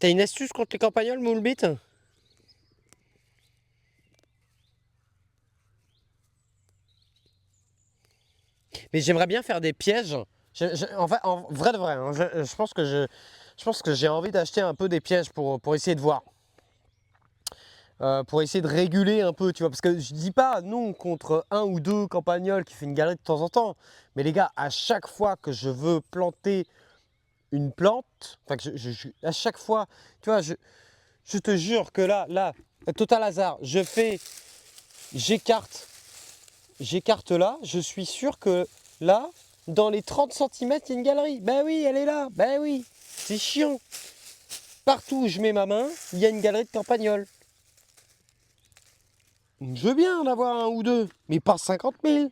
T'as une astuce contre les campagnols, Moulbit? Mais j'aimerais bien faire des pièges. En vrai de vrai, hein, je pense que je pense que j'ai envie d'acheter un peu des pièges pour essayer de voir. Pour essayer de réguler un peu, tu vois. Parce que je dis pas non contre un ou deux campagnols qui fait une galerie de temps en temps. Mais les gars, à chaque fois que je veux planter une plante, enfin, que à chaque fois, tu vois, je te jure que là, total hasard, j'écarte, j'écarte là, je suis sûr que là, dans les 30 centimètres, il y a une galerie. Ben oui, elle est là, ben oui, c'est chiant. Partout où je mets ma main, il y a une galerie de campagnols. Je veux bien en avoir un ou deux, mais pas 50 000.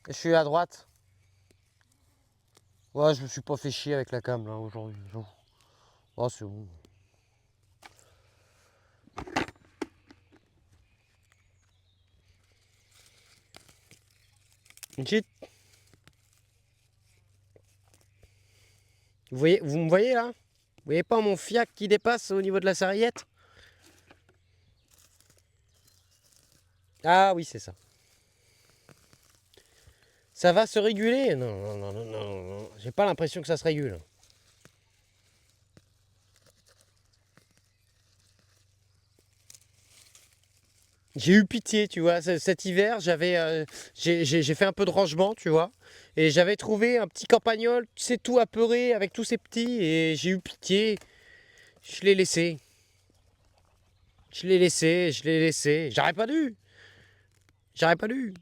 Je suis à droite. Ouais, je me suis pas fait chier avec la cam là aujourd'hui. Oh, c'est bon. Ensuite, vous me voyez là? Vous voyez pas mon fiac qui dépasse au niveau de la sarriette? Ah oui, c'est ça. Ça va se réguler? Non, non, non, non, non, non. J'ai pas l'impression que ça se régule. J'ai eu pitié, tu vois. Cet hiver, j'ai fait un peu de rangement, tu vois. Et j'avais trouvé un petit campagnol, tu sais, tout apeuré avec tous ses petits. Et j'ai eu pitié. Je l'ai laissé. Je l'ai laissé, je l'ai laissé. J'aurais pas dû. J'aurais pas dû.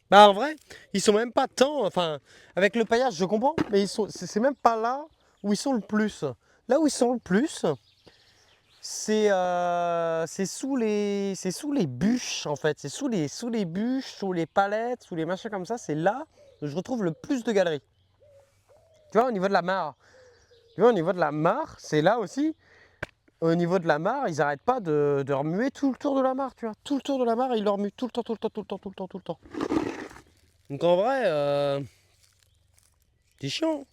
Bah en vrai, ils sont même pas tant. Enfin, avec le paillage, je comprends, mais c'est même pas là où ils sont le plus. Là où ils sont le plus, c'est sous les bûches en fait. C'est sous les bûches, sous les palettes, sous les machins comme ça. C'est là où je retrouve le plus de galeries. Tu vois, au niveau de la mare. Tu vois, au niveau de la mare, c'est là aussi. Au niveau de la mare, ils arrêtent pas de remuer tout le tour de la mare, tu vois. Tout le tour de la mare, ils le remuent tout le temps, tout le temps, tout le temps, tout le temps, tout le temps. Donc en vrai, c'est chiant.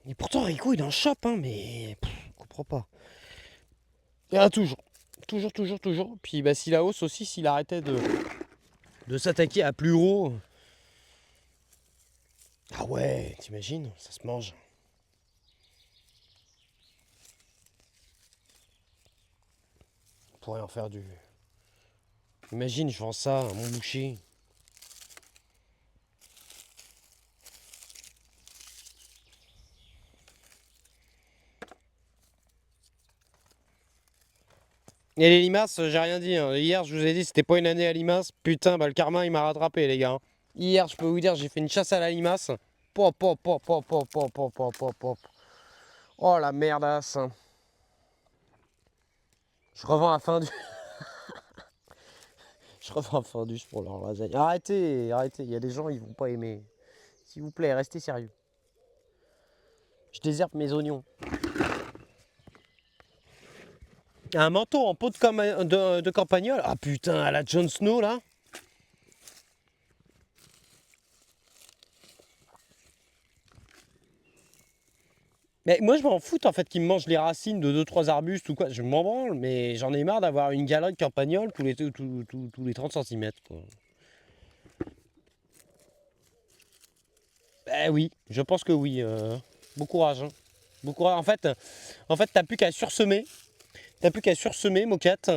Et pourtant, Rico, il en chope, hein, mais je comprends pas. Et ah, toujours. Toujours, toujours, toujours. Puis bah, si la hausse aussi, s'il arrêtait de s'attaquer à plus haut. Ah ouais, t'imagines, ça se mange. On pourrait en faire du. Imagine, je vends ça à mon boucher. Et les limaces, j'ai rien dit, hein. Hier, je vous ai dit, c'était pas une année à limaces. Putain, bah le karma, il m'a rattrapé, les gars. Hier, je peux vous dire, j'ai fait une chasse à la limace. Pop, pop, pop, pop, pop, pop, pop, pop, pop, pop. Oh la merdasse. Je revends à fin du. Je revends à fin du pour leur lasagne. Arrêtez, arrêtez. Il y a des gens, ils vont pas aimer. S'il vous plaît, restez sérieux. Je désherbe mes oignons. Un manteau en peau de campagnol. Ah putain, à la Jon Snow là. Mais moi je m'en fous en fait qu'ils me mangent les racines de deux trois arbustes ou quoi. Je m'en branle, mais j'en ai marre d'avoir une galerie de campagnol tous les 30 centimètres quoi. Ben oui, je pense que oui. Bon courage. Hein. Bon courage. En fait t'as plus qu'à sursemer. T'as plus qu'à sursemer, moquette.